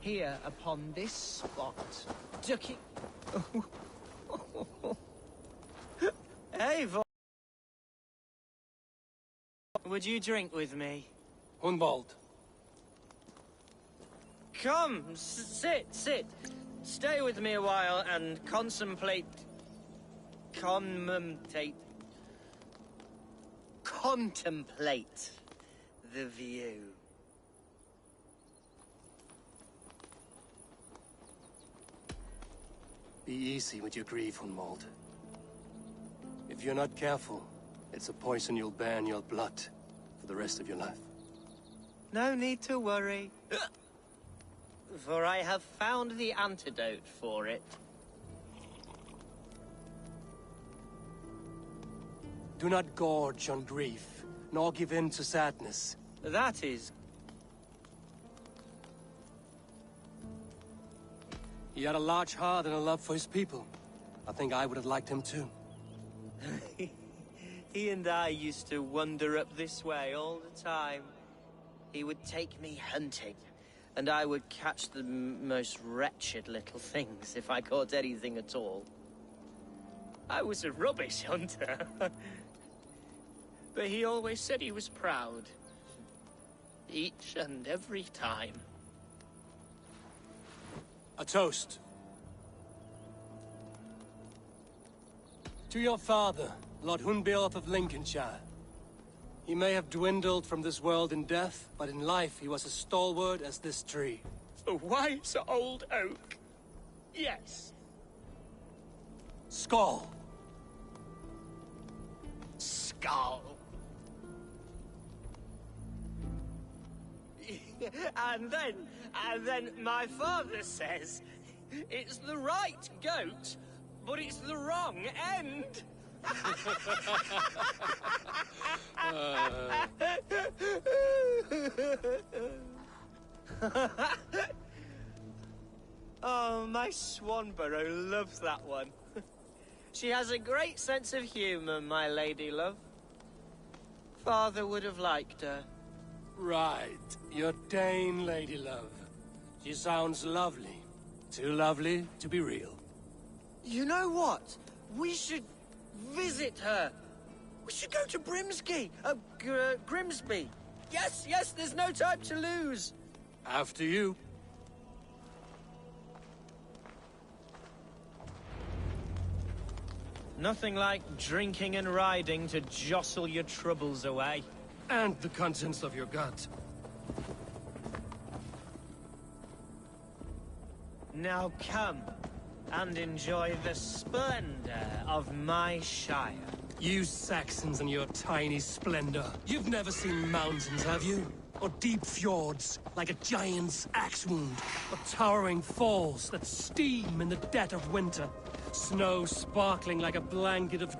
here upon this spot, ducking... Hey, would you drink with me? Hunwald. Come, sit. Stay with me a while and contemplate the view. Be easy with your grief, Hunwald. If you're not careful, it's a poison you'll bear in your blood for the rest of your life. No need to worry, for I have found the antidote for it. Do not gorge on grief, nor give in to sadness. That is... He had a large heart and a love for his people. I think I would have liked him too. He and I used to wander up this way all the time. He would take me hunting, and I would catch the most wretched little things if I caught anything at all. I was a rubbish hunter. But he always said he was proud. Each and every time. A toast. To your father, Lord Hunbeorth of Lincolnshire. He may have dwindled from this world in death, but in life he was as stalwart as this tree. A wise old oak. Yes. Skull. Skull. And then my father says, it's the right goat, but it's the wrong end. Oh, my Swanborough loves that one. She has a great sense of humor, my lady love. Father would have liked her. Right, your Dane lady love. She sounds lovely. Too lovely to be real. You know what? We should visit her. We should go to Grimsby. Grimsby. Yes, there's no time to lose. After you. Nothing like drinking and riding to jostle your troubles away. And the contents of your gut. Now come and enjoy the splendor of my shire. You Saxons and your tiny splendor. You've never seen mountains, have you? Or deep fjords, like a giant's axe wound. Or towering falls that steam in the dead of winter. Snow sparkling like a blanket of...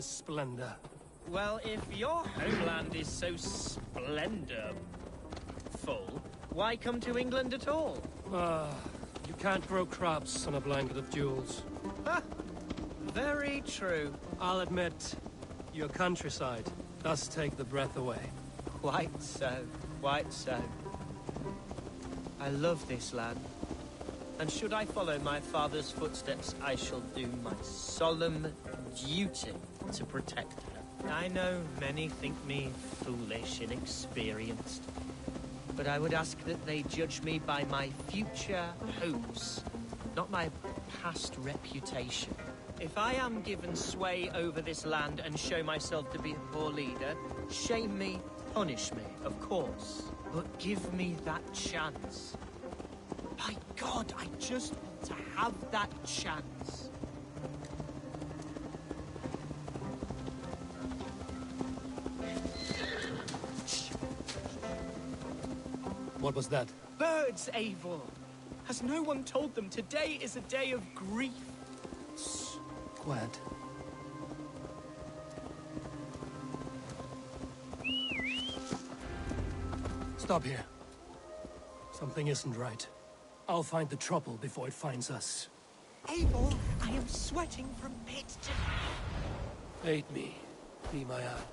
this splendor. Well, if your homeland is so splendor-full, why come to England at all? You can't grow crops on a blanket of jewels. Ha! Very true. I'll admit, your countryside does take the breath away. Quite so, quite so. I love this land. And should I follow my father's footsteps, I shall do my solemn duty to protect her. I know many think me foolish, inexperienced, but I would ask that they judge me by my future hopes, not my past reputation. If I am given sway over this land and show myself to be a poor leader, shame me, punish me, of course, but give me that chance. My God, I just want to have that chance. What was that? Birds, Eivor! Has no one told them today is a day of grief? Quiet. Stop here. Something isn't right. I'll find the trouble before it finds us. Eivor, I am sweating from pit to... Aid me, be my eye.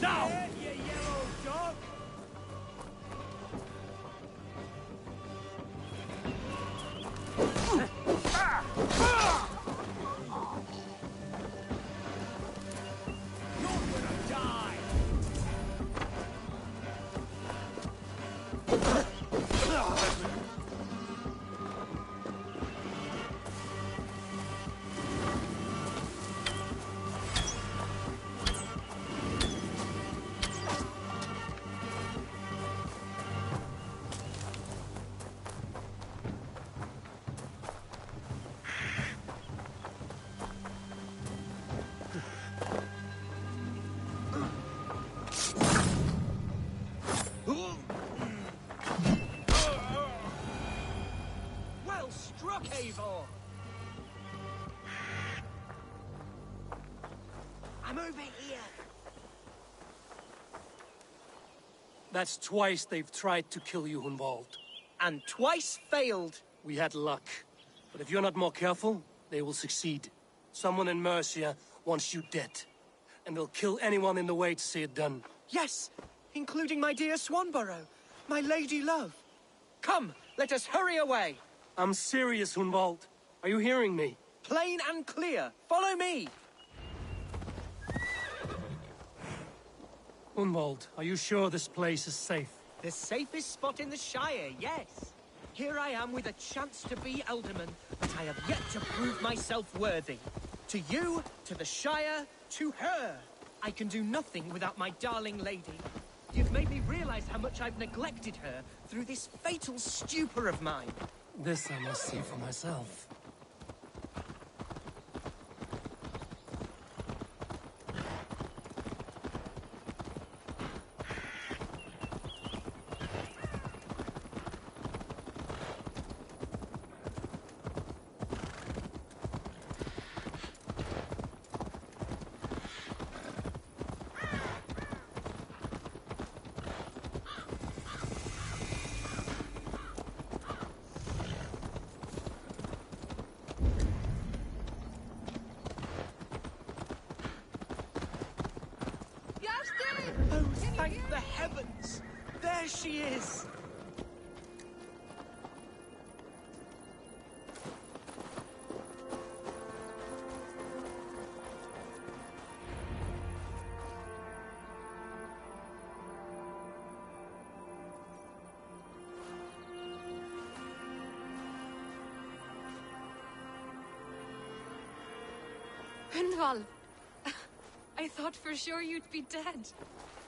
Now! You yellow dog! You're gonna die! Well struck, Eivor! I'm over here. That's twice they've tried to kill you, Hunwald. And twice failed. We had luck. But if you're not more careful, they will succeed. Someone in Mercia wants you dead. And they'll kill anyone in the way to see it done. Yes, including my dear Swanborough, my lady love. Come, let us hurry away. I'm serious, Hunwald. Are you hearing me? Plain and clear. Follow me. Hunwald, are you sure this place is safe? The safest spot in the Shire, yes. Here I am with a chance to be Alderman, but I have yet to prove myself worthy. To you, to the Shire, to her. I can do nothing without my darling lady. You've made me realize how much I've neglected her through this fatal stupor of mine. This I must see for myself. There she is! Hunwald! I thought for sure you'd be dead.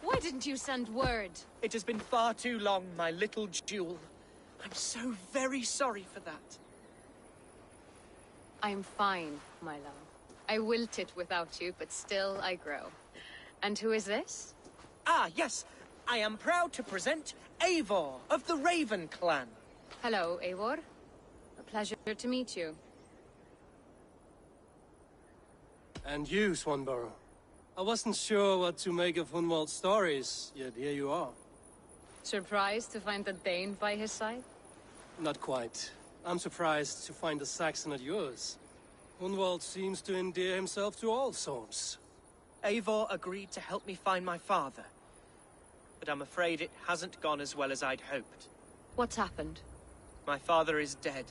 Why didn't you send word? It has been far too long, my little jewel. I'm so very sorry for that. I'm fine, my love. I wilted without you, but still I grow. And who is this? Ah, yes. I am proud to present Eivor of the Raven Clan. Hello, Eivor. A pleasure to meet you. And you, Swanborough. I wasn't sure what to make of Hunwald's stories, yet here you are. Surprised to find a Dane by his side? Not quite. I'm surprised to find a Saxon at yours. Hunwald seems to endear himself to all sorts. Eivor agreed to help me find my father. But I'm afraid it hasn't gone as well as I'd hoped. What's happened? My father is dead.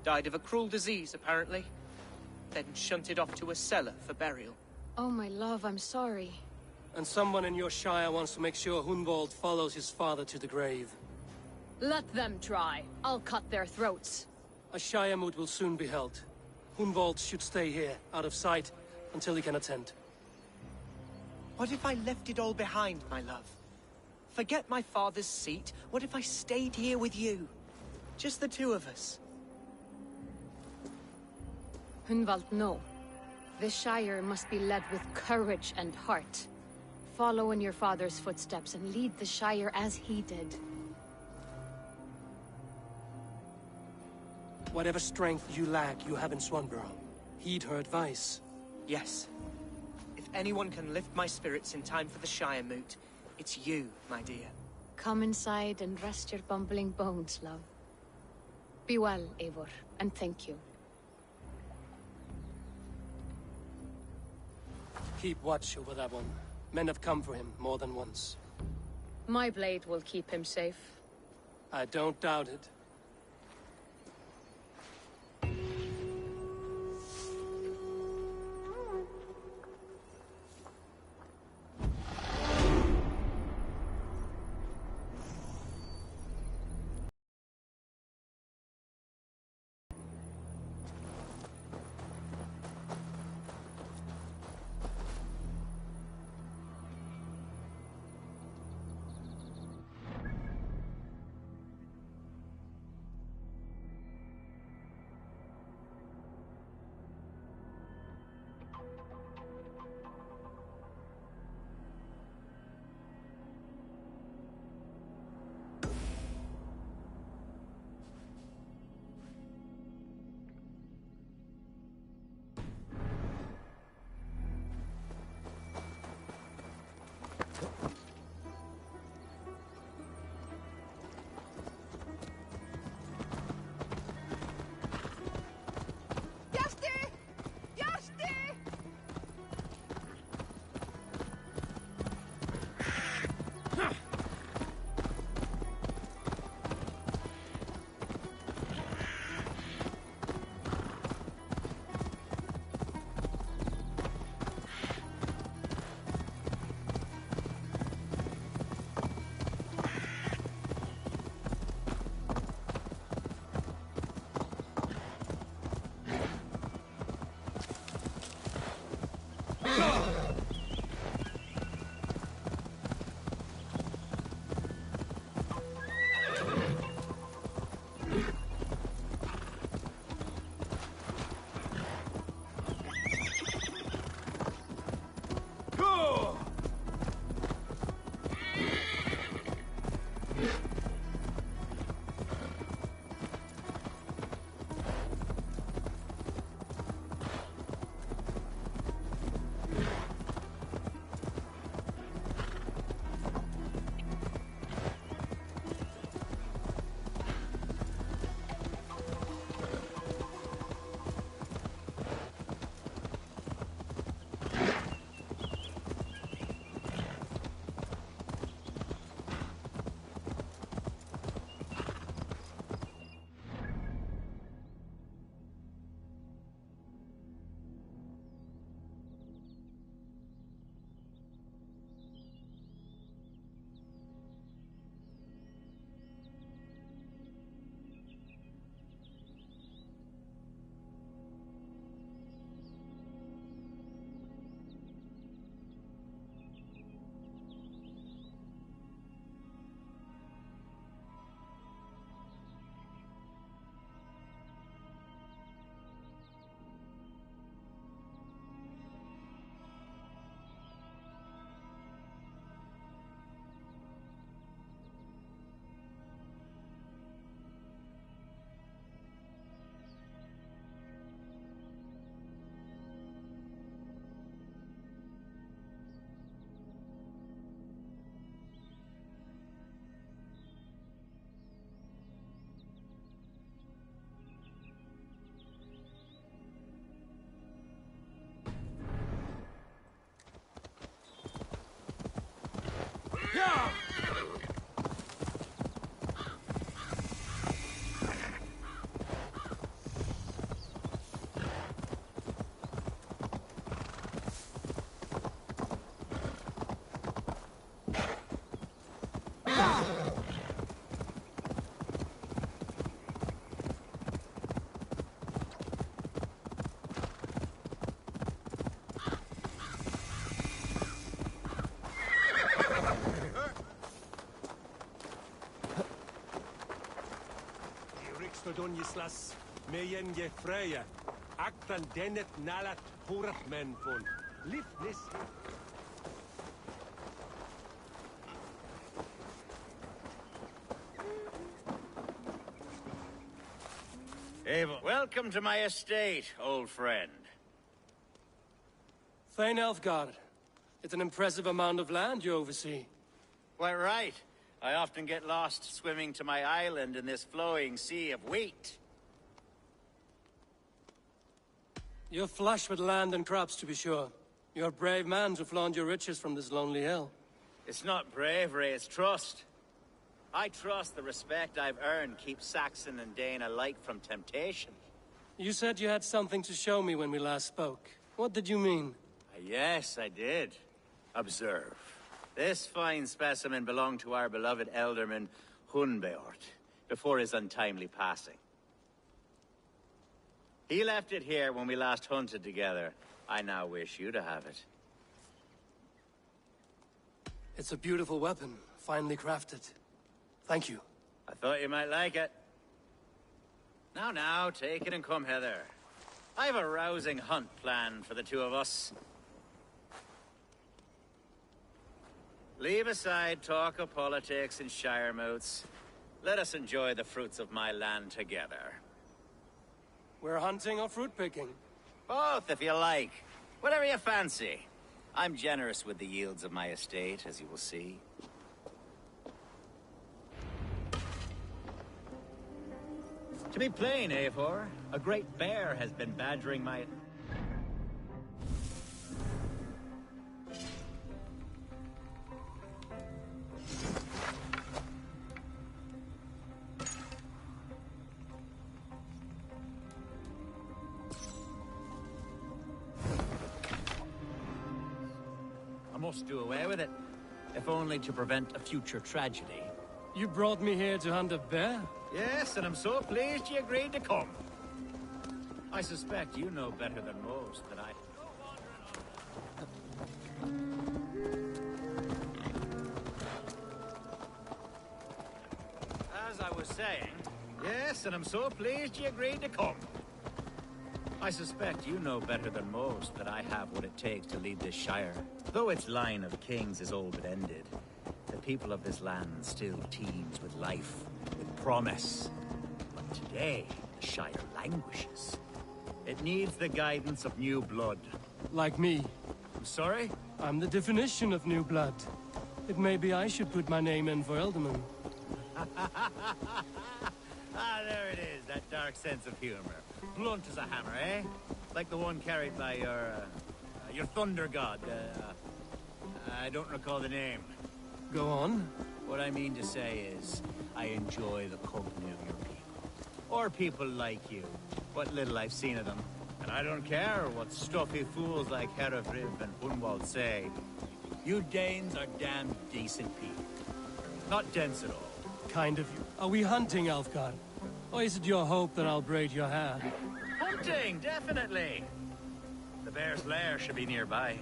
Died of a cruel disease, apparently. Then shunted off to a cellar for burial. Oh, my love, I'm sorry. And someone in your shire wants to make sure Hunwald follows his father to the grave. Let them try. I'll cut their throats. A shire moot will soon be held. Hunwald should stay here, out of sight, until he can attend. What if I left it all behind, my love? Forget my father's seat. What if I stayed here with you? Just the two of us. Hunwald, no. This Shire must be led with courage and heart. Follow in your father's footsteps and lead the Shire as he did. Whatever strength you lack, you have in Swanborough. Heed her advice. Yes. If anyone can lift my spirits in time for the Shire moot, it's you, my dear. Come inside and rest your bumbling bones, love. Be well, Eivor, and thank you. Keep watch over that one. Men have come for him more than once. My blade will keep him safe. I don't doubt it. Stodon Yislas, Meyen Ye Freya, Actan Denet Nalat Purat Menfon, Lifnis. Eivor, welcome to my estate, old friend. Thane Elfgard. It's an impressive amount of land you oversee. Quite right. I often get lost swimming to my island in this flowing sea of wheat. You're flush with land and crops, to be sure. You're a brave man to flaunt your riches from this lonely hill. It's not bravery, it's trust. I trust the respect I've earned keeps Saxon and Dane alike from temptation. You said you had something to show me when we last spoke. What did you mean? Yes, I did. Observe. This fine specimen belonged to our beloved elderman, Hunbeort, before his untimely passing. He left it here when we last hunted together. I now wish you to have it. It's a beautiful weapon, finely crafted. Thank you. I thought you might like it. Now, take it and come hither. I've a rousing hunt planned for the two of us. Leave aside talk of politics and shire moots. Let us enjoy the fruits of my land together. We're hunting or fruit picking? Both, if you like. Whatever you fancy. I'm generous with the yields of my estate, as you will see. To be plain, Eivor, a great bear has been badgering my... I must do away with it, if only to prevent a future tragedy. You brought me here to hunt a bear? Yes, and I'm so pleased you agreed to come. I suspect you know better than most that I... As I was saying... Yes, and I'm so pleased you agreed to come. I suspect you know better than most that I have what it takes to lead this Shire. Though its line of kings is old but ended, the people of this land still teems with life, with promise. But today, the Shire languishes. It needs the guidance of new blood. Like me. I'm sorry? I'm the definition of new blood. It may be I should put my name in for Elderman. Ah, there it is, that dark sense of humor. Blunt as a hammer, eh? Like the one carried by your thunder god. I don't recall the name. Go on. What I mean to say is, I enjoy the company of your people. Or people like you. What little I've seen of them. And I don't care what stuffy fools like Herefrith and Hunwald say. You Danes are damn decent people. Not dense at all. Kind of you. Are we hunting, Elfgard? Or is it your hope that I'll braid your hair? Hunting, definitely! The bear's lair should be nearby.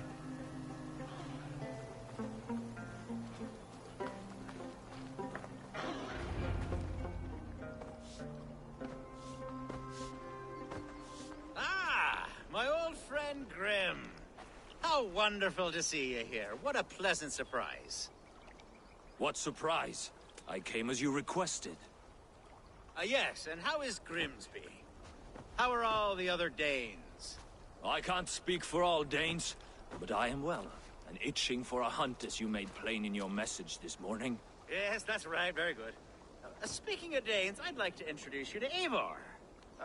Ah! My old friend Grim. How wonderful to see you here. What a pleasant surprise. What surprise? I came as you requested. Yes, and how is Grimsby? How are all the other Danes? I can't speak for all Danes, but I am well, and itching for a hunt as you made plain in your message this morning. Yes, that's right, very good. Speaking of Danes, I'd like to introduce you to Eivor.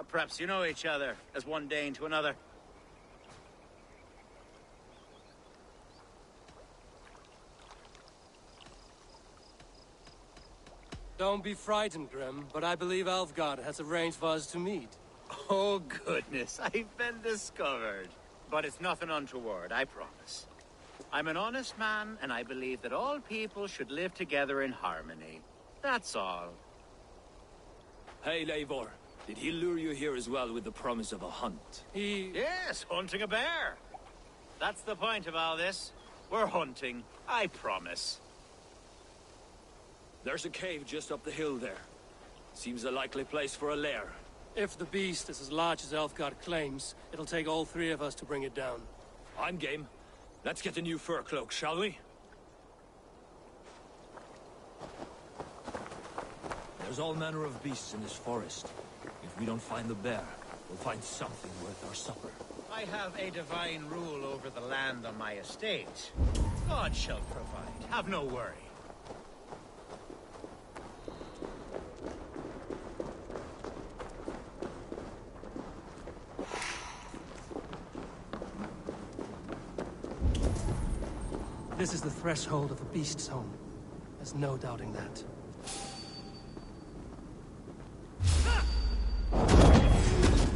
Perhaps you know each other, as one Dane to another. Don't be frightened, Grim, but I believe Elfgard has arranged for us to meet. Oh, goodness, I've been discovered. But it's nothing untoward, I promise. I'm an honest man, and I believe that all people should live together in harmony. That's all. Hey, Eivor. Did he lure you here as well with the promise of a hunt? Yes, hunting a bear. That's the point of all this. We're hunting, I promise. There's a cave just up the hill there. Seems a likely place for a lair. If the beast is as large as Elfgard claims, it'll take all three of us to bring it down. I'm game. Let's get a new fur cloak, shall we? There's all manner of beasts in this forest. If we don't find the bear, we'll find something worth our supper. I have a divine rule over the land on my estate. God shall provide. Have no worry. This is the threshold of a beast's home. There's no doubting that.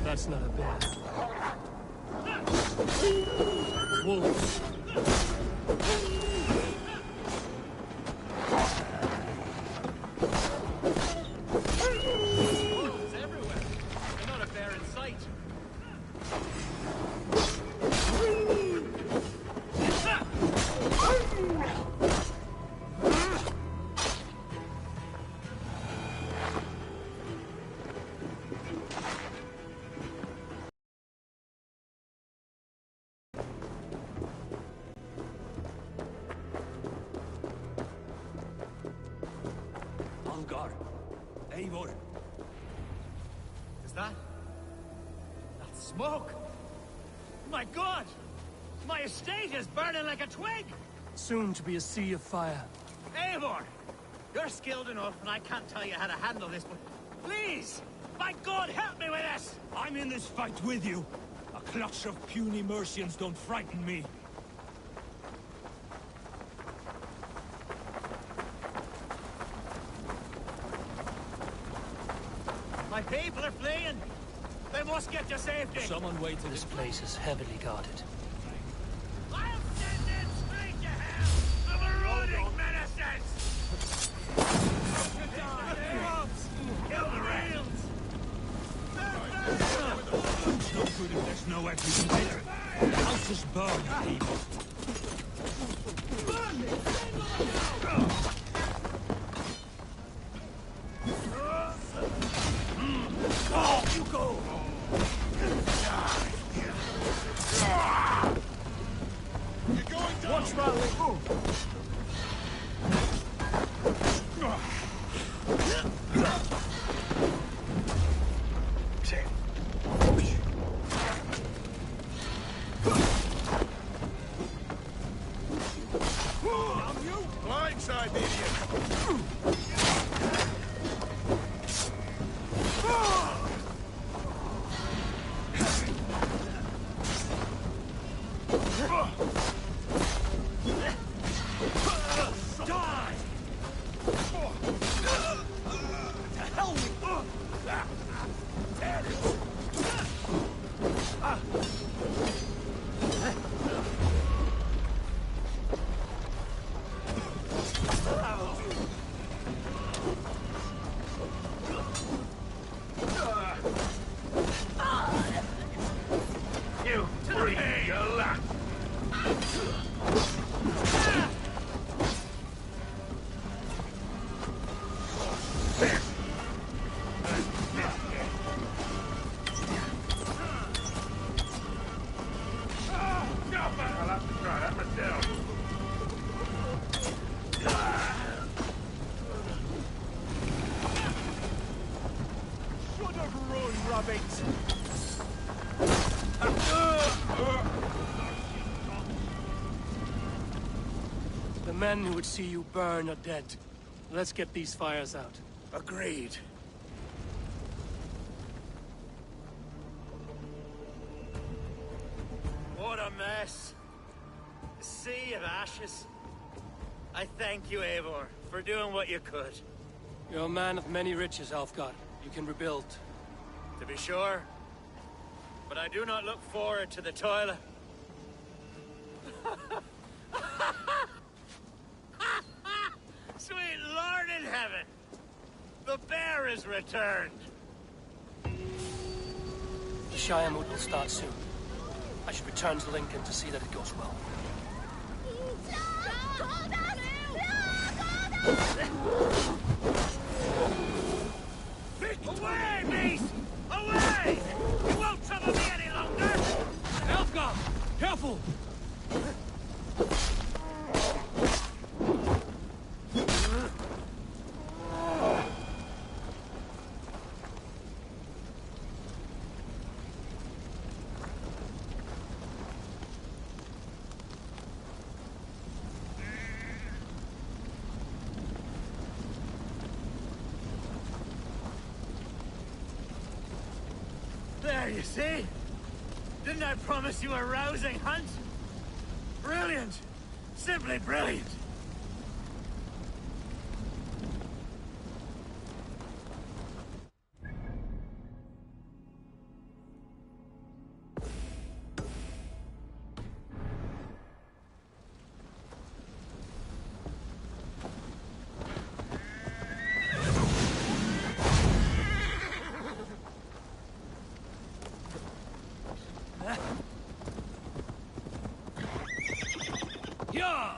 That's not a bear. Wolves. Wolves everywhere. There's not a bear in sight. Algar. Eivor. Is that smoke? My God! My estate is burning like a twig! Soon to be a sea of fire. Eivor! You're skilled enough, and I can't tell you how to handle this, but please! My God, help me with this! I'm in this fight with you. A clutch of puny Mercians don't frighten me. My people are fleeing! They must get to safety! Someone wait till This place is heavily guarded. I'll send them straight to hell! The marauding menacers! Kill the rails! It's no good if there's no evidence there. The house is burned, people. Off you go! Watch my way! Blindside, idiot! You freak, you luck! I'll have to try that myself. Should have run, Rabbit! The men who would see you burn are dead. Let's get these fires out. Agreed. What a mess. A sea of ashes. I thank you, Eivor, for doing what you could. You're a man of many riches, Alfgard. You can rebuild. To be sure. But I do not look forward to the toilet. Sweet Lord in heaven! The bear is returned! The Shire mood will start soon. I should return to Lincoln to see that it goes well. There, you see? Didn't I promise you a rousing hunt? Brilliant! Simply brilliant! Yeah!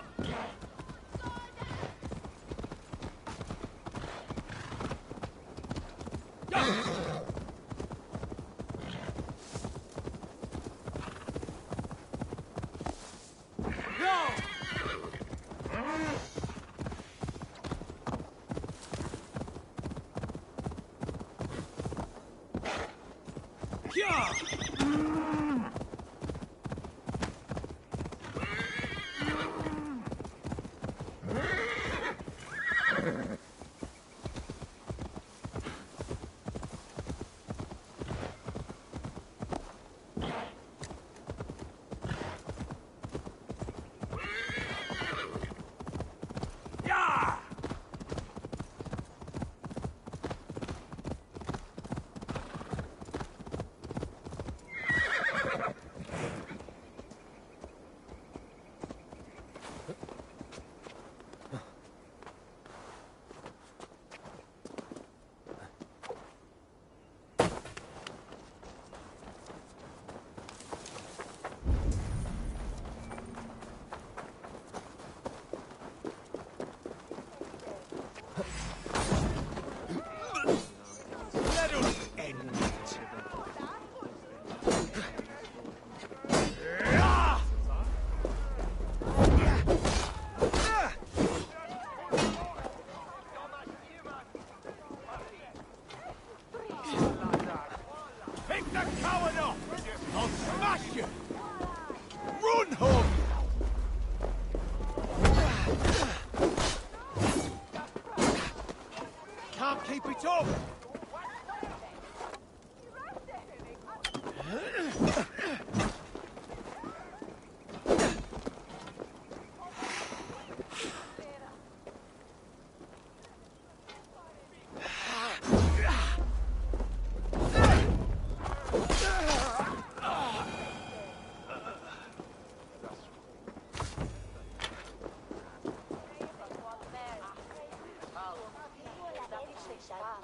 Keep it up!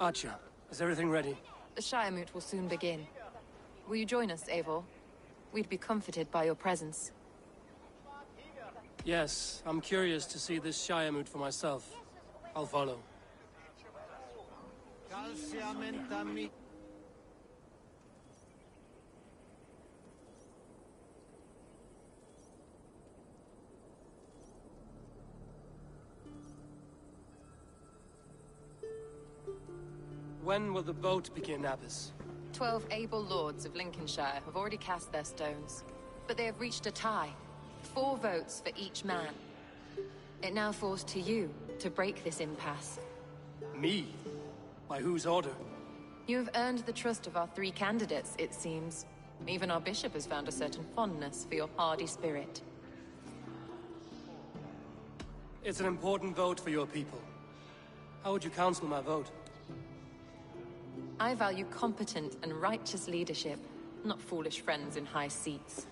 Archer, is everything ready? The Shire Moot will soon begin. Will you join us, Eivor? We'd be comforted by your presence. Yes, I'm curious to see this Shire Moot for myself. I'll follow. When will the vote begin, Abbess? 12 able lords of Lincolnshire have already cast their stones, but they have reached a tie. 4 votes for each man. It now falls to you to break this impasse. Me? By whose order? You have earned the trust of our 3 candidates, it seems. Even our bishop has found a certain fondness for your hardy spirit. It's an important vote for your people. How would you counsel my vote? I value competent and righteous leadership, not foolish friends in high seats.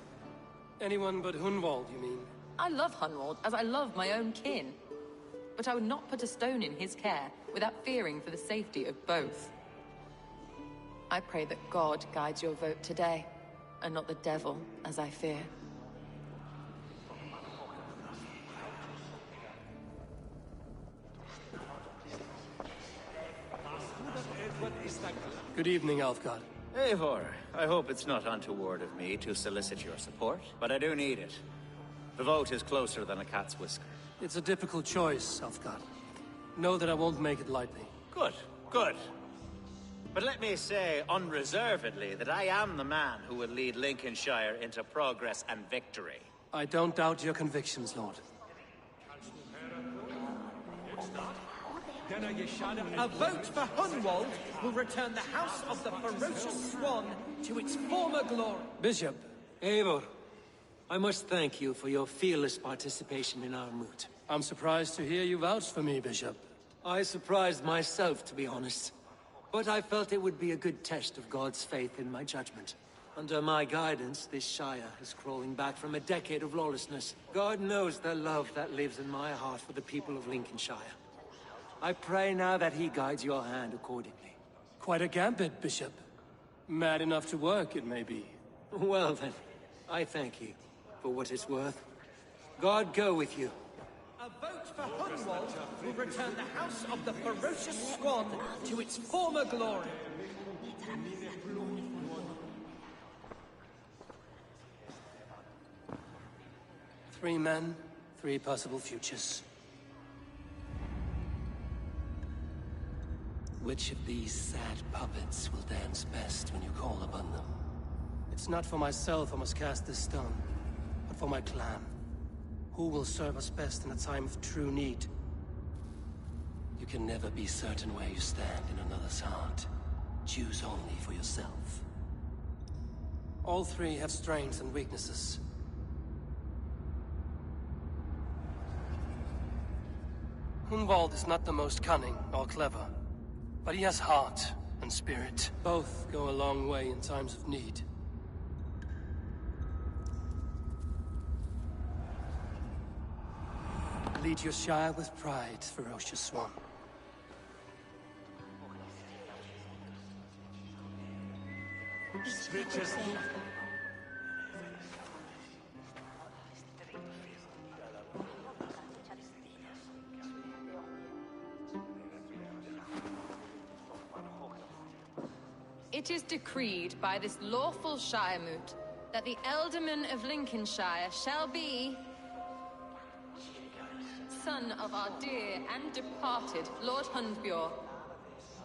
Anyone but Hunwald, you mean? I love Hunwald, as I love my own kin. But I would not put a stone in his care without fearing for the safety of both. I pray that God guides your vote today, and not the devil, as I fear. Good evening, Alfgard. Eivor, I hope it's not untoward of me to solicit your support, but I do need it. The vote is closer than a cat's whisker. It's a difficult choice, Alfgard. Know that I won't make it lightly. Good, good. But let me say unreservedly that I am the man who will lead Lincolnshire into progress and victory. I don't doubt your convictions, Lord. A vote for Hunwald will return the House of the Ferocious Swan to its former glory. Bishop, Eivor, I must thank you for your fearless participation in our moot. I'm surprised to hear you vouch for me, Bishop. I surprised myself, to be honest. But I felt it would be a good test of God's faith in my judgment. Under my guidance, this Shire is crawling back from a decade of lawlessness. God knows the love that lives in my heart for the people of Lincolnshire. I pray now that he guides your hand accordingly. Quite a gambit, Bishop. Mad enough to work, it may be. Well then, I thank you, for what it's worth. God go with you. A vote for Hunwald will return the House of the Ferocious Swan to its former glory. 3 men, 3 possible futures. Which of these sad puppets will dance best when you call upon them? It's not for myself I must cast this stone, but for my clan. Who will serve us best in a time of true need? You can never be certain where you stand in another's heart. Choose only for yourself. All 3 have strengths and weaknesses. Hunwald is not the most cunning or clever, but he has heart and spirit. Both go a long way in times of need. Lead your Shire with pride, Ferocious Swan. It is decreed by this lawful Shiremoot that the Ealdorman of Lincolnshire shall be son of our dear and departed Lord Hundbjorn,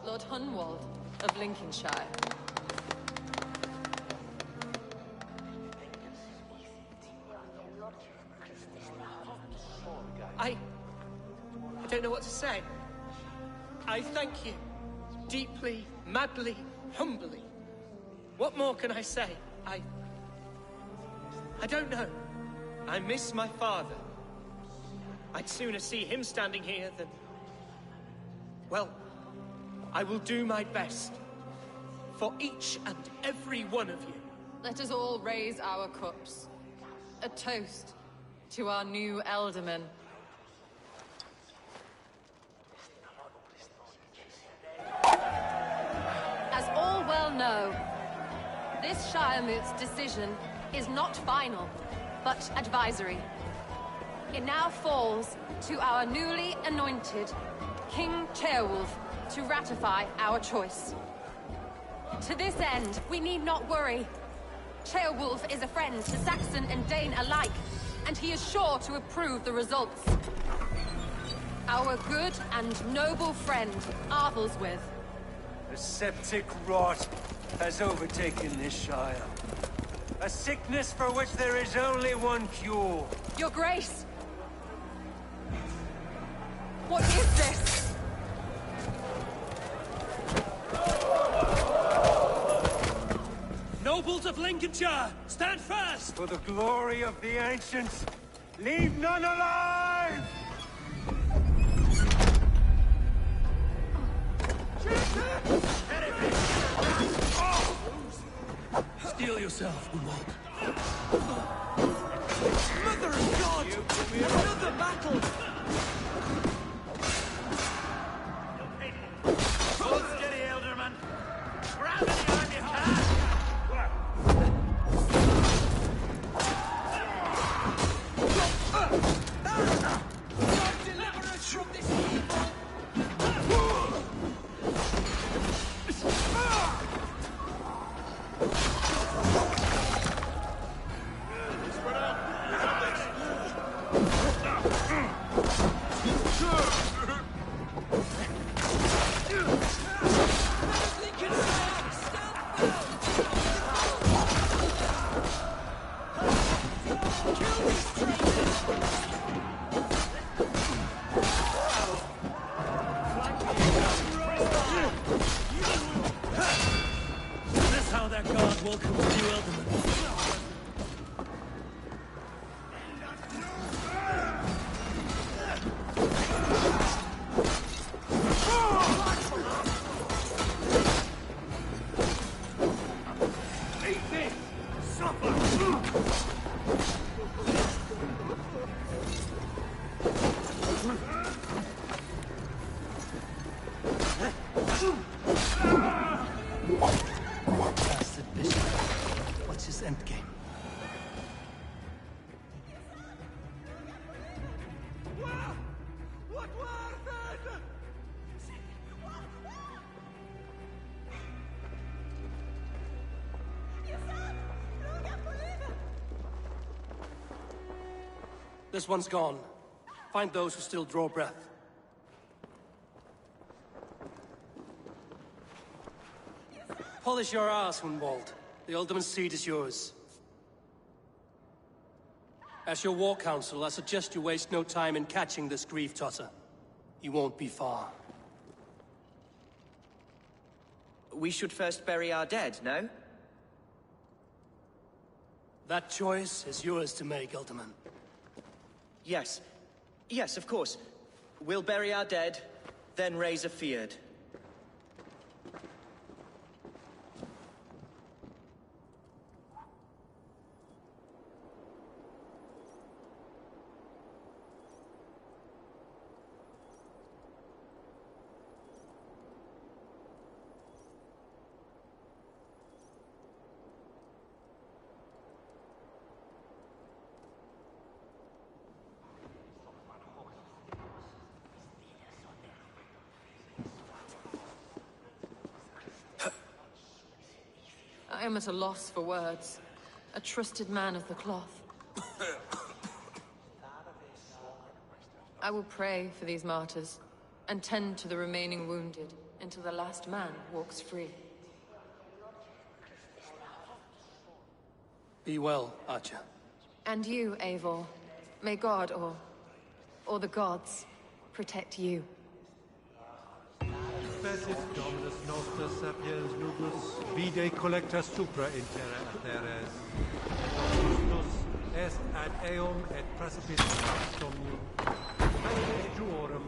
Lord Hunwald of Lincolnshire. I don't know what to say. I thank you. Deeply, madly, humbly. What more can I say? I don't know. I miss my father. I'd sooner see him standing here than... Well, I will do my best. For each and every one of you. Let us all raise our cups. A toast to our new Ealdorman. As all well know, this Shiremoot's decision is not final, but advisory. It now falls to our newly anointed King Ceolwulf to ratify our choice. To this end, we need not worry. Ceolwulf is a friend to Saxon and Dane alike, and he is sure to approve the results. Our good and noble friend, Arthelswith. The septic rot has overtaken this Shire. A sickness for which there is only one cure. Your Grace! What is this? Nobles of Lincolnshire, stand fast! For the glory of the ancients, leave none alive! Steel yourself, Hunwald. Mother of God! Another battle! Hold steady, Ealdorman. Grab any arm you can. God deliver us from this evil! how their god welcomes you, Elderman. Bastard bishop. What's his endgame? This one's gone. Find those who still draw breath. Polish your ass, Hunwald. The Alderman's seat is yours. As your war council, I suggest you waste no time in catching this grief-tosser. He won't be far. We should first bury our dead, no? That choice is yours to make, Alderman. Yes. Yes, of course. We'll bury our dead, then raise a feared. I am at a loss for words. A trusted man of the cloth. I will pray for these martyrs, and tend to the remaining wounded, until the last man walks free. Be well, Archer. And you, Eivor. May God, or the gods, protect you. Spessit Dominus Noster Sapiens Nubus, vide collecta supra in terra ateres. Justus est ad eum et praecipitas Domini. Haec juorum.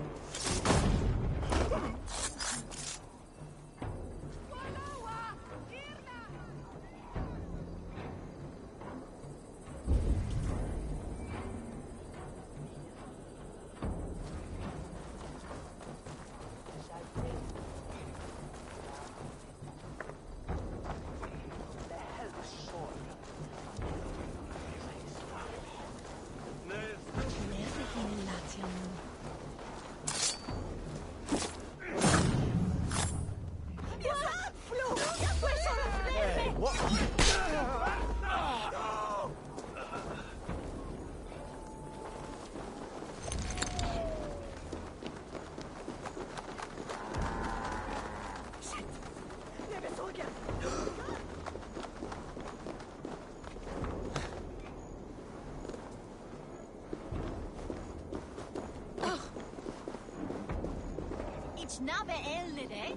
Snabe elnede.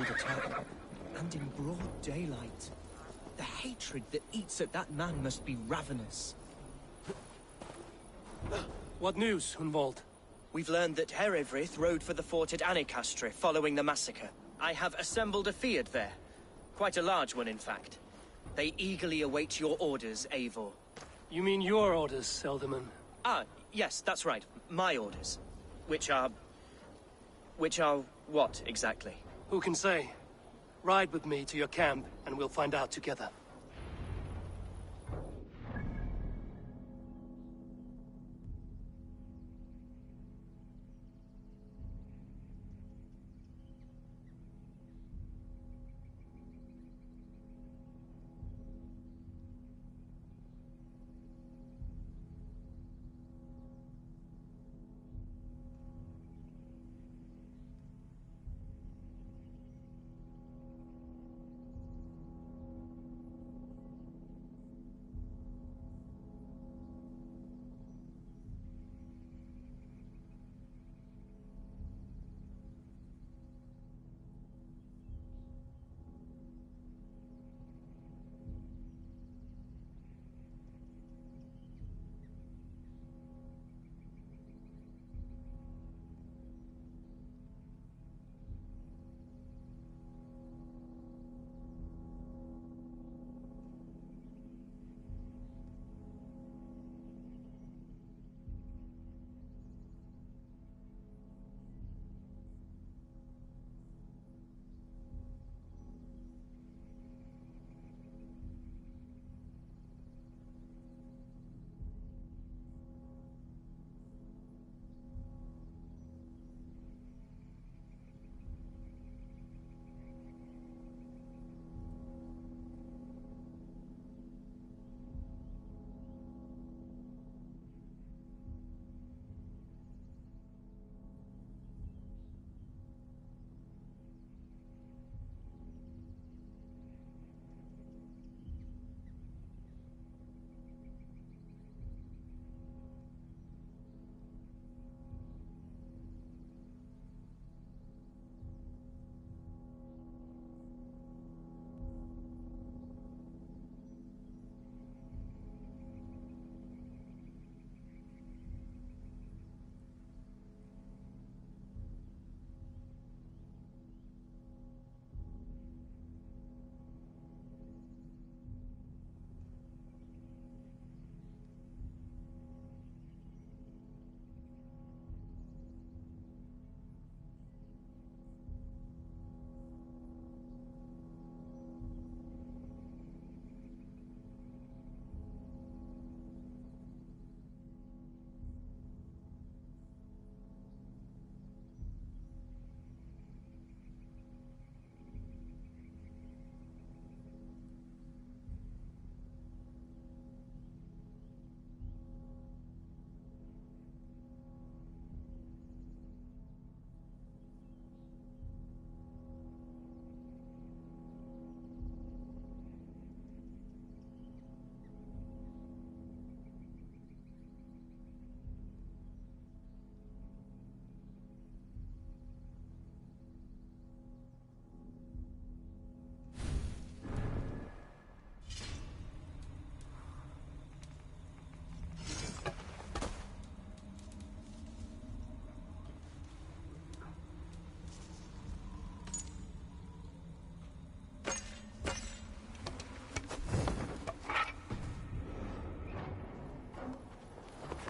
controlled attack, and in broad daylight. The hatred that eats at that man must be ravenous. What news, Hunwald? We've learned that Herefrith rode for the fort at Annikastre following the massacre. I have assembled a field there. Quite a large one, in fact. They eagerly await your orders, Eivor. You mean your orders, Elderman? Ah, yes, that's right. My orders. Which are what, exactly? Who can say? Ride with me to your camp, and we'll find out together.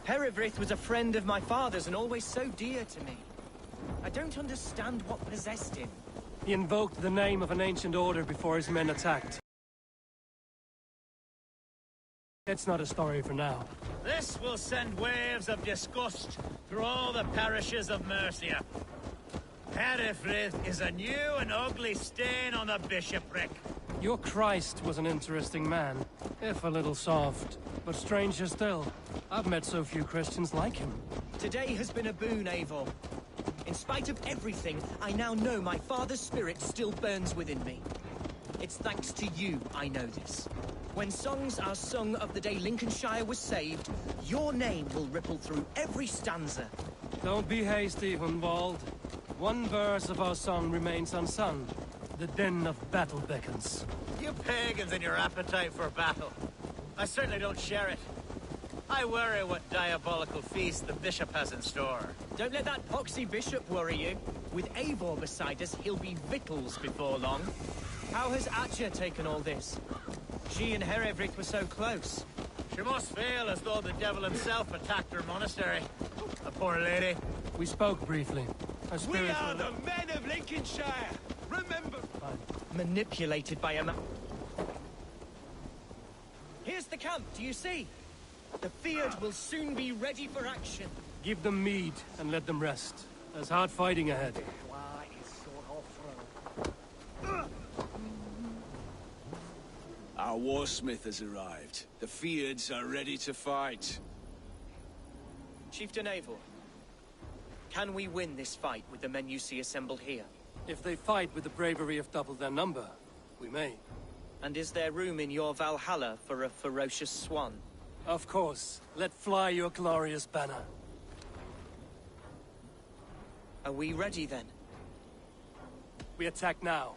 Herefrith was a friend of my father's and always so dear to me. I don't understand what possessed him. He invoked the name of an ancient order before his men attacked. It's not a story for now. This will send waves of disgust through all the parishes of Mercia. Herefrith is a new and ugly stain on the bishopric. Your Christ was an interesting man, if a little soft. But stranger still, I've met so few Christians like him. Today has been a boon, Eivor. In spite of everything, I now know my father's spirit still burns within me. It's thanks to you I know this. When songs are sung of the day Lincolnshire was saved, your name will ripple through every stanza. Don't be hasty, Hunwald. One verse of our song remains unsung. The den of battle beckons. You pagans and your appetite for battle. I certainly don't share it. I worry what diabolical feast the bishop has in store. Don't let that poxy bishop worry you. With Eivor beside us, he'll be victuals before long. How has Atya taken all this? She and Herevrik were so close. She must feel as though the devil himself attacked her monastery. The poor lady. We spoke briefly. Her We spirit are will- the men of Lincolnshire! Remember! Manipulated by a man. Here's the camp, do you see? The Fyrd will soon be ready for action. Give them mead and let them rest. There's hard fighting ahead. Our warsmith has arrived. The Fyrds are ready to fight. Chieftain Eivor, can we win this fight with the men you see assembled here? If they fight with the bravery of double their number, we may. And is there room in your Valhalla for a ferocious swan? Of course. Let fly your glorious banner. Are we ready then? We attack now.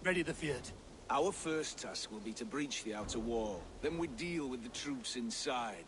Ready the Fyrd. Our first task will be to breach the outer wall. Then we deal with the troops inside.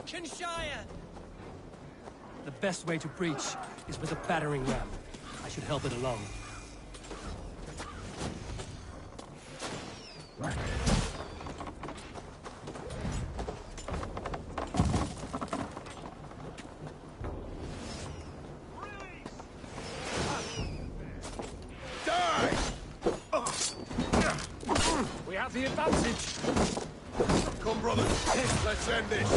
Kinshire! The best way to breach is with a battering ram. I should help it along. We have the advantage. Come, brothers. Let's end this.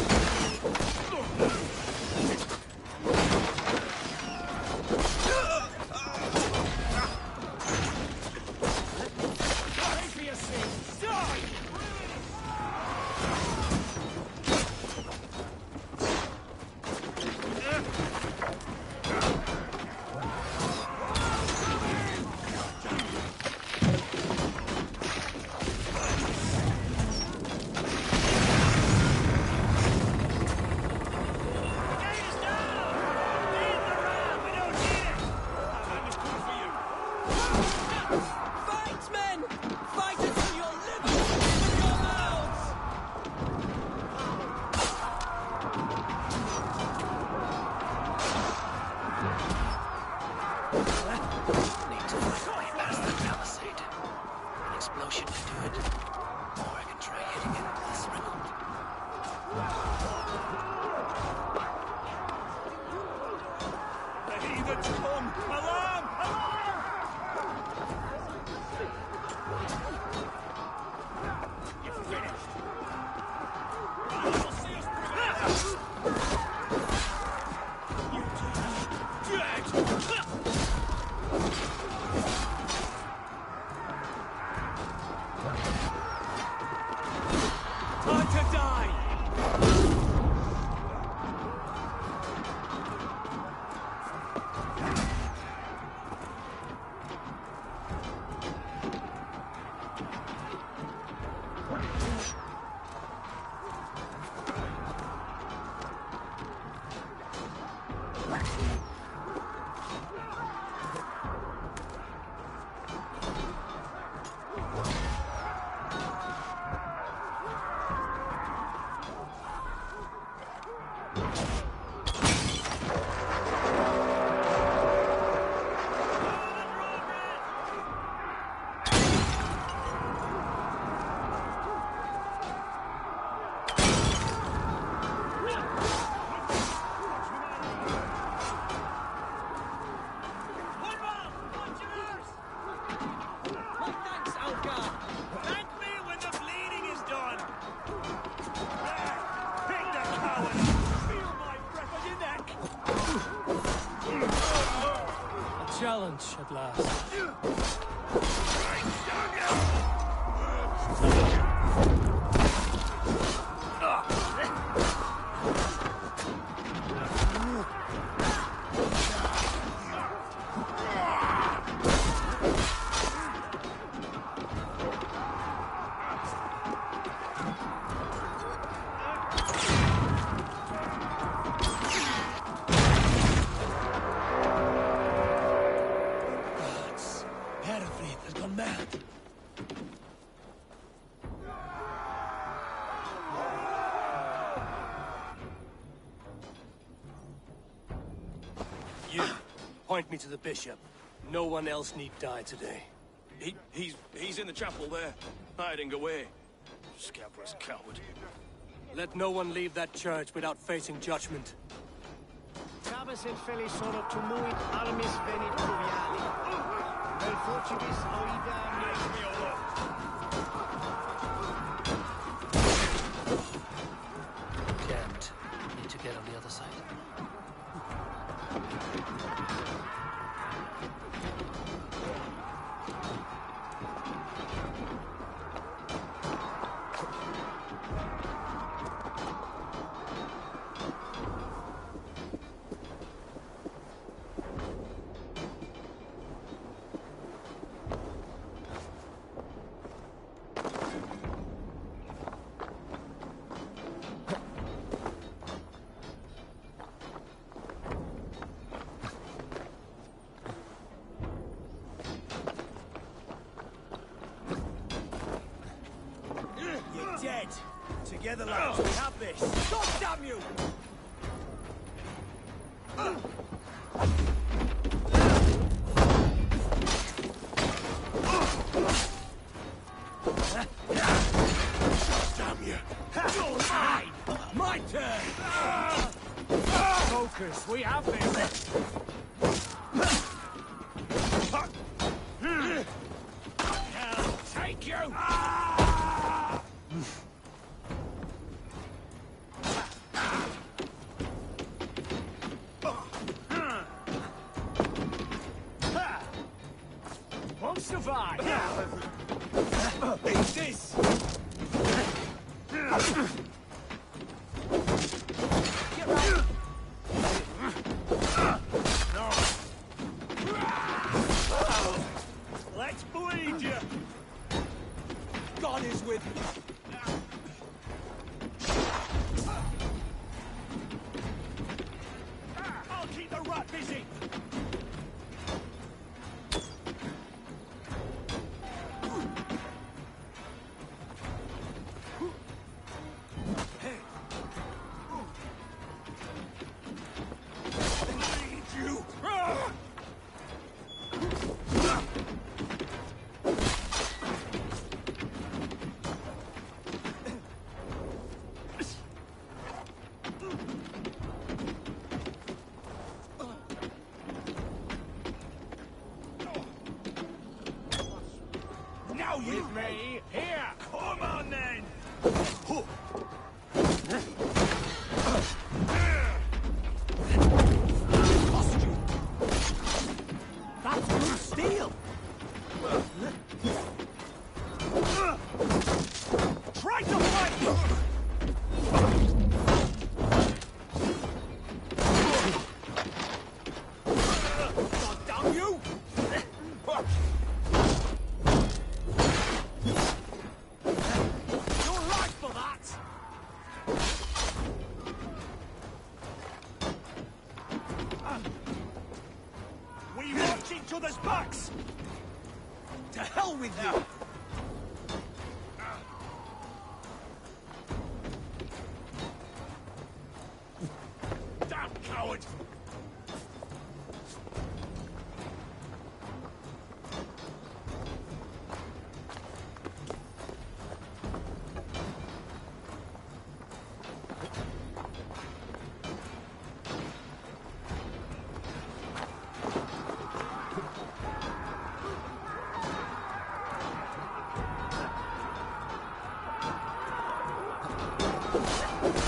Fight, men! Fight until your livers with your mouths! Need to find a way past that palisade. An explosion to do it. Or I can try hitting it with this remote. The heathens come! Alarm! Alarm! You're finished. You'll see us prevail. You dead! Time to die! My thanks, Algar! Thank me when the bleeding is done! There! Pick the coward! Feel my breath on your neck! A challenge at last. Herefrith has gone mad. You, point me to the bishop. No one else need die today. He's in the chapel there, hiding away. Scabrous coward. Let no one leave that church without facing judgment. Tabes et felisono tumuit armis venit pluviali. Vel fortibus oida Damned. Need to get on the other side. Together, lads, we have this. God damn you! Damn you! You're mine! My turn! Focus, we have this! I'll take you! Won't survive! Eat this! Get right! No! Let's bleed you! God is with you! I'll keep the rat busy! Now you with me here! Come on then! Lost you! That's good steel! Try to fight! God damn you! You're right for that! We watch each other's backs! To hell with you! Damn coward!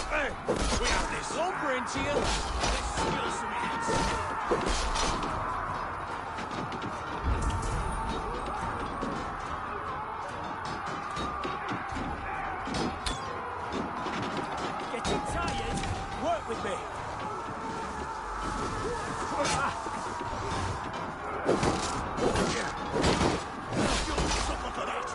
Hey, we have this all Brentian. Let's steal some heads. Getting tired? Work with me. You'll suffer for that.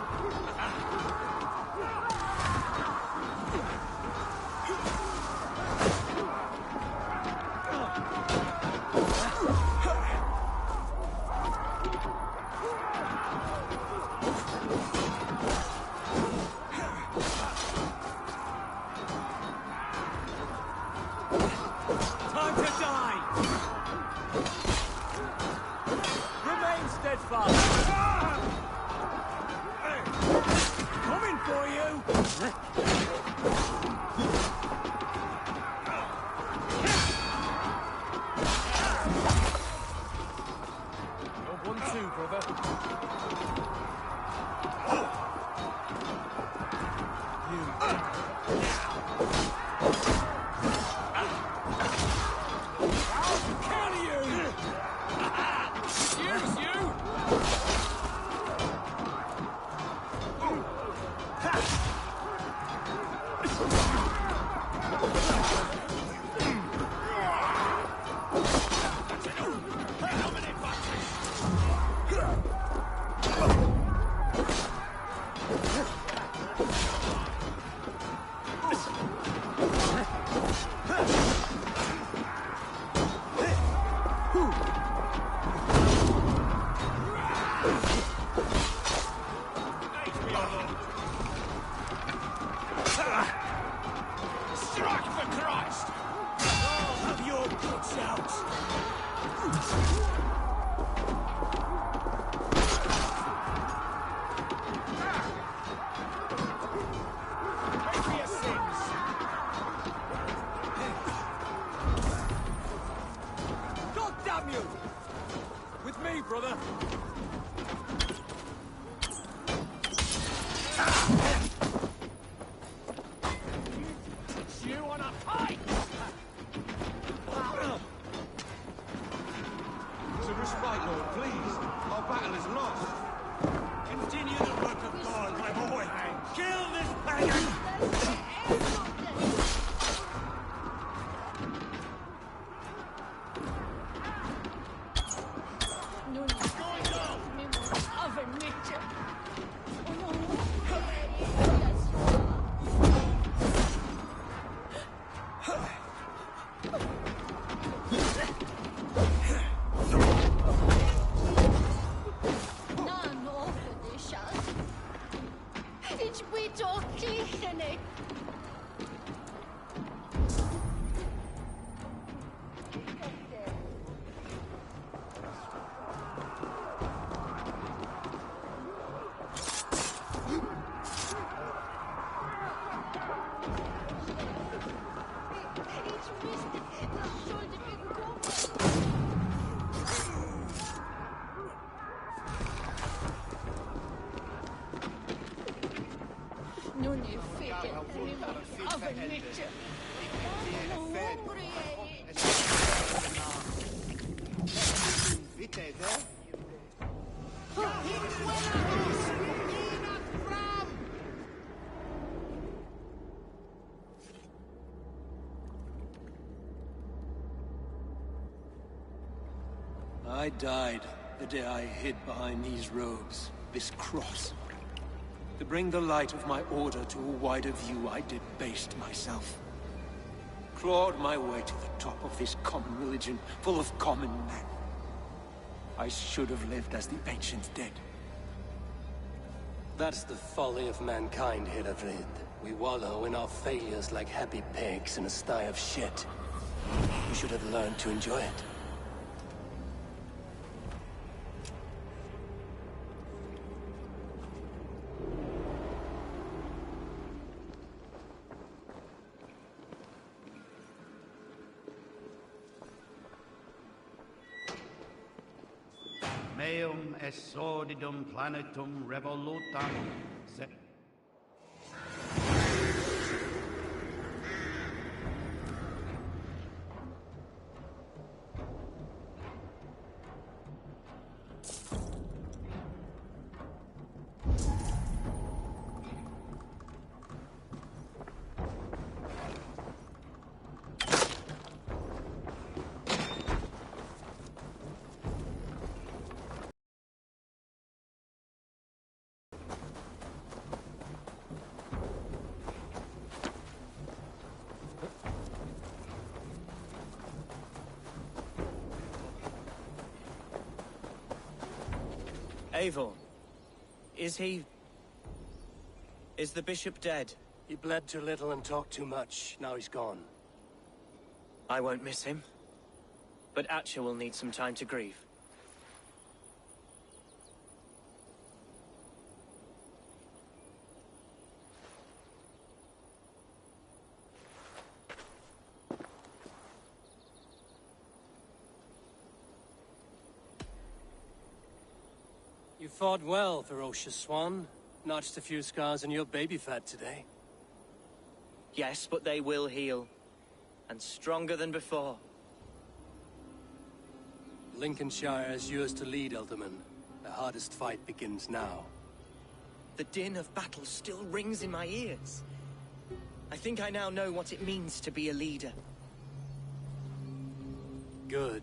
Time to die! you? With me, brother. You wanna fight? To respite, Lord, please. Our battle is lost. Continue the work of God, my boy. Kill this pagan! I died the day I hid behind these robes, this cross. To bring the light of my order to a wider view, I debased myself. Clawed my way to the top of this common religion, full of common men. I should have lived as the ancients did. That's the folly of mankind, Heravrid. We wallow in our failures like happy pigs in a sty of shit. You should have learned to enjoy it. Meum est sordidum planetum revolutam Eivor, is he... is the bishop dead? He bled too little and talked too much. Now he's gone. I won't miss him. But Atcha will need some time to grieve. You fought well, ferocious swan. Notched a few scars on your baby fat today. Yes, but they will heal. And stronger than before. Lincolnshire is yours to lead, Elderman. The hardest fight begins now. The din of battle still rings in my ears. I think I now know what it means to be a leader. Good.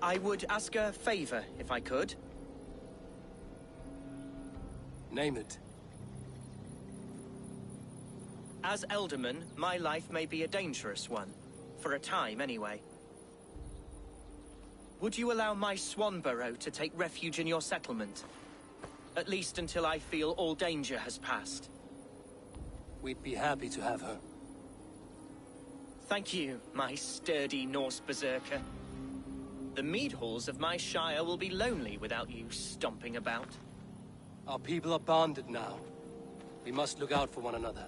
I would ask a favor, if I could. Name it. As Elderman, my life may be a dangerous one. For a time, anyway. Would you allow my Swanborough to take refuge in your settlement? At least until I feel all danger has passed. We'd be happy to have her. Thank you, my sturdy Norse berserker. The mead halls of my shire will be lonely without you stomping about. Our people are bonded now. We must look out for one another.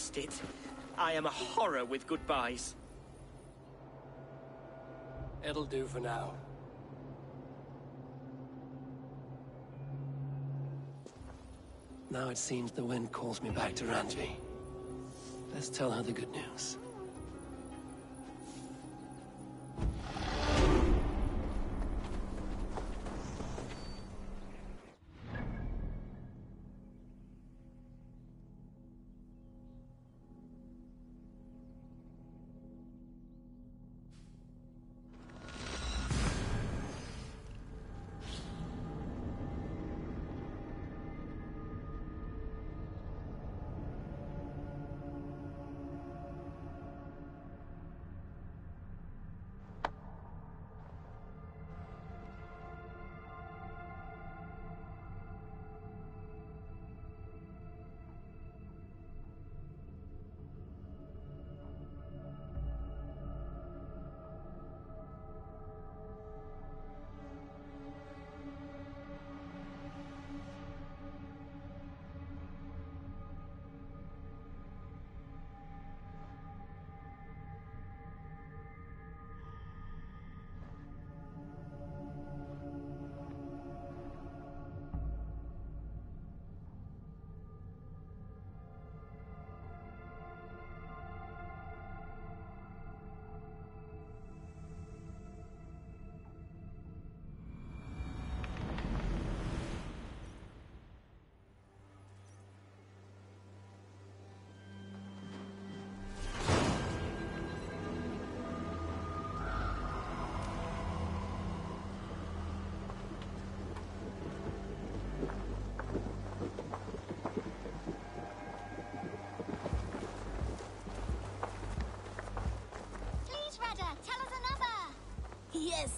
guessed it. I am a horror with goodbyes. It'll do for now. Now it seems the wind calls me back to Randvi. Let's tell her the good news.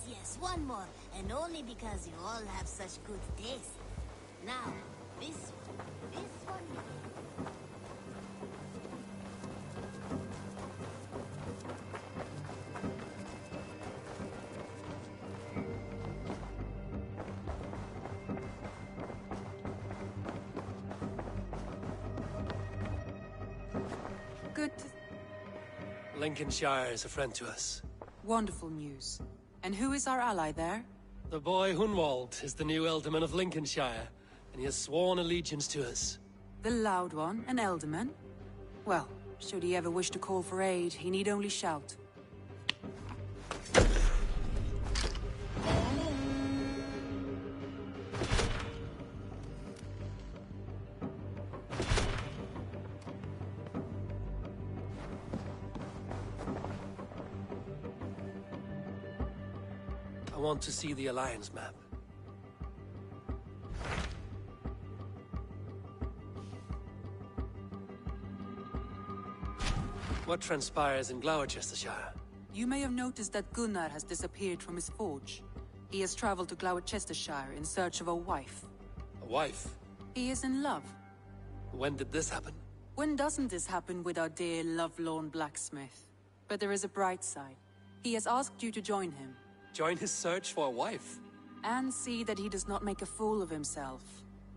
Yes, one more. And only because you all have such good taste. Now, this one. Good. Lincolnshire is a friend to us. Wonderful news. And who is our ally there? The boy Hunwald is the new Ealdorman of Lincolnshire, and he has sworn allegiance to us. The Loud One, an Ealdorman? Well, should he ever wish to call for aid, he need only shout. I want to see the Alliance map. What transpires in Gloucestershire? You may have noticed that Gunnar has disappeared from his forge. He has traveled to Gloucestershire in search of a wife. A wife? He is in love. When did this happen? When doesn't this happen with our dear lovelorn blacksmith? But there is a bright side. He has asked you to join him. Join his search for a wife? And see that he does not make a fool of himself.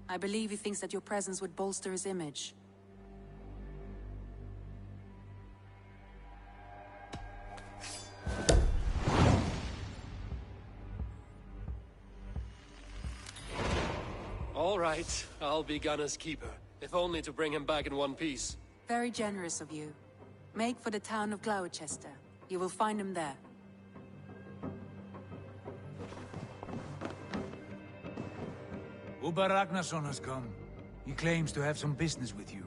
I believe he thinks that your presence would bolster his image. All right, I'll be Gunner's keeper, if only to bring him back in one piece. Very generous of you. Make for the town of Gloucester. You will find him there. Ubba Ragnarsson has come. He claims to have some business with you.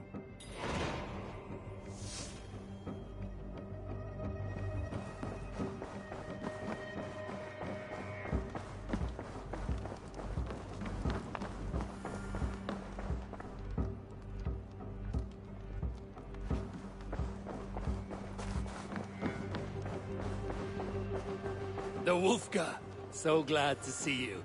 The Wolfka! So glad to see you.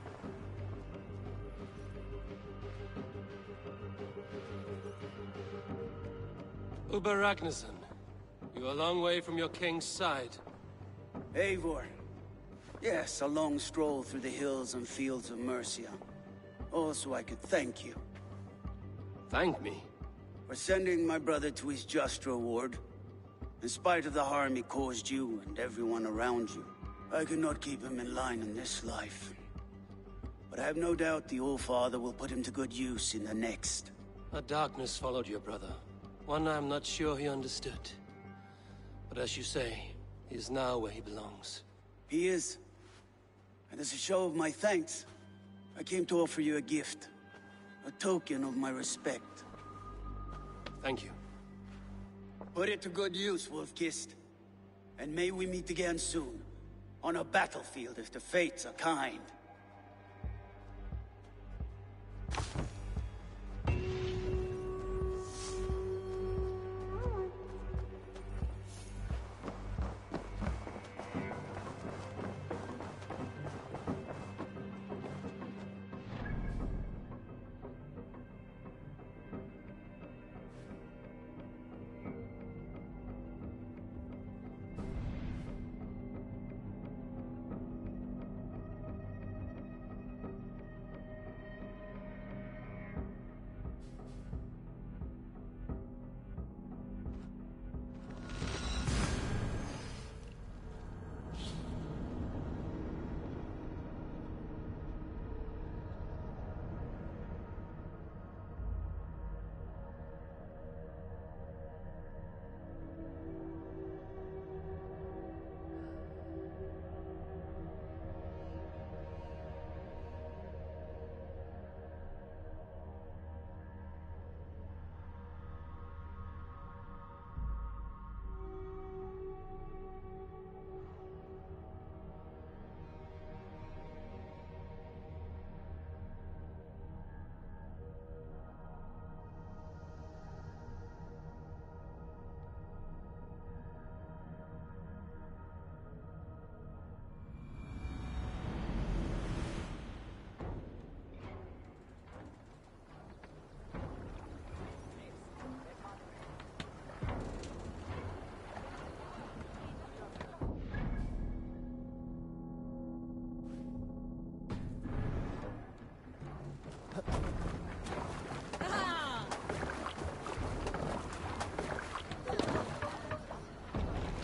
Ubba Ragnarsson, you're a long way from your king's side. Eivor. Yes, a long stroll through the hills and fields of Mercia. Also, I could thank you. Thank me? for sending my brother to his just reward. In spite of the harm he caused you and everyone around you, I could not keep him in line in this life. But I have no doubt the Old Father will put him to good use in the next. A darkness followed your brother. One I'm not sure he understood. But as you say, he is now where he belongs. He is. And as a show of my thanks, I came to offer you a gift. A token of my respect. Thank you. Put it to good use, Wolf-Kissed. And may we meet again soon. On a battlefield if the fates are kind.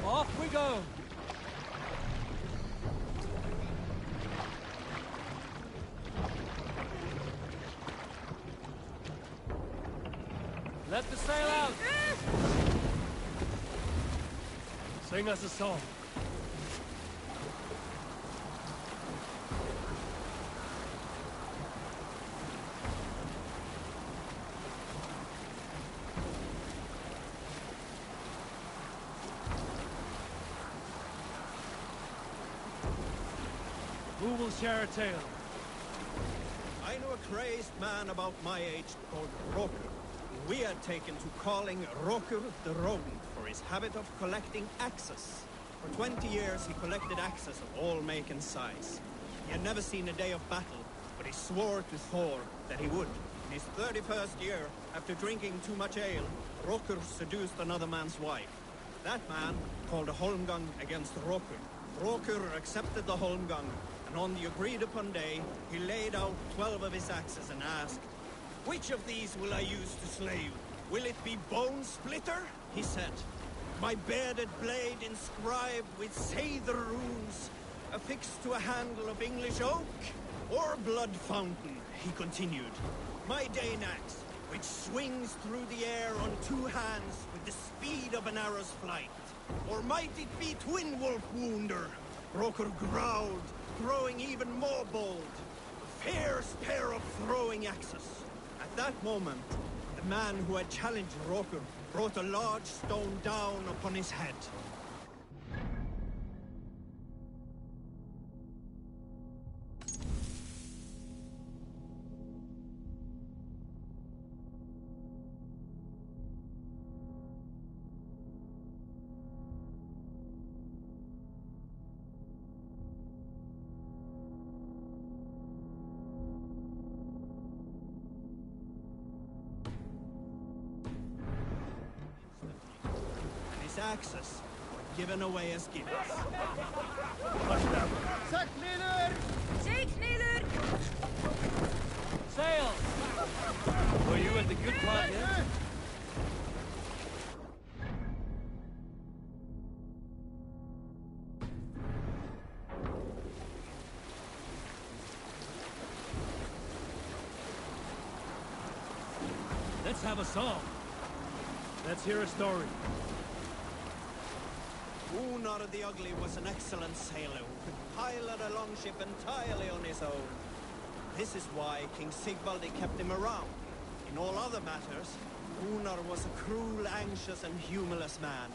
Off we go! Let the sail out! Sing us a song. Who will share a tale? I know a crazed man about my age called Rokur. We had taken to calling Rokur the Rodent for his habit of collecting axes. For 20 years he collected axes of all make and size. He had never seen a day of battle, but he swore to Thor that he would. In his 31st year, after drinking too much ale, Rokur seduced another man's wife. That man called a holmgang against Rokur. Rokur accepted the holmgang, and on the agreed-upon day, he laid out 12 of his axes and asked, "Which of these will I use to slay you? Will it be Bone Splitter?" he said. "My bearded blade inscribed with Seidr runes, affixed to a handle of English oak? Or Blood Fountain?" he continued. "My Dane axe, which swings through the air on 2 hands with the speed of an arrow's flight? Or might it be Twin Wolf Wounder?" Rokur growled, growing even more bold. A fierce pair of throwing axes. At that moment, the man who had challenged Rokur brought a large stone down upon his head. Axes were given away as gifts. Sack Miller! Jake Miller! Sail! Were you at the good part yet? Let's have a song. Let's hear a story. Unar the Ugly was an excellent sailor who could pilot a longship entirely on his own. This is why King Sigvaldi kept him around. In all other matters, Unar was a cruel, anxious, and humorless man.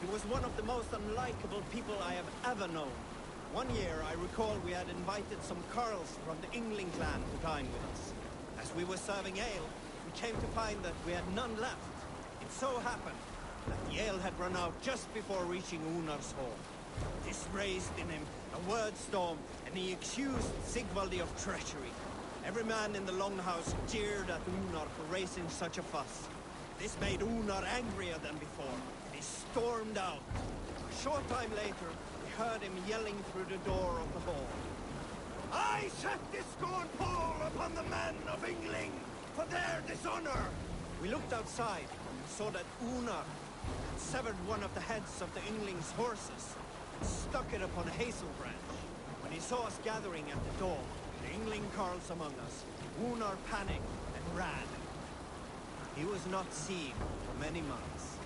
He was one of the most unlikable people I have ever known. One year, I recall we had invited some Carls from the Yngling clan to dine with us. As we were serving ale, we came to find that we had none left. It so happened that the ale had run out just before reaching Unar's hall. This raised in him a word storm, and he accused Sigvaldi of treachery. Every man in the Longhouse jeered at Unar for raising such a fuss. This made Unar angrier than before, and he stormed out. A short time later, we heard him yelling through the door of the hall. I set this scorn pall upon the men of Yngling for their dishonor! We looked outside and saw that Unar had severed one of the heads of the Yngling's horses and stuck it upon a hazel branch. When he saw us gathering at the door, the Yngling Carls among us, Unar panicked and ran. He was not seen for many months.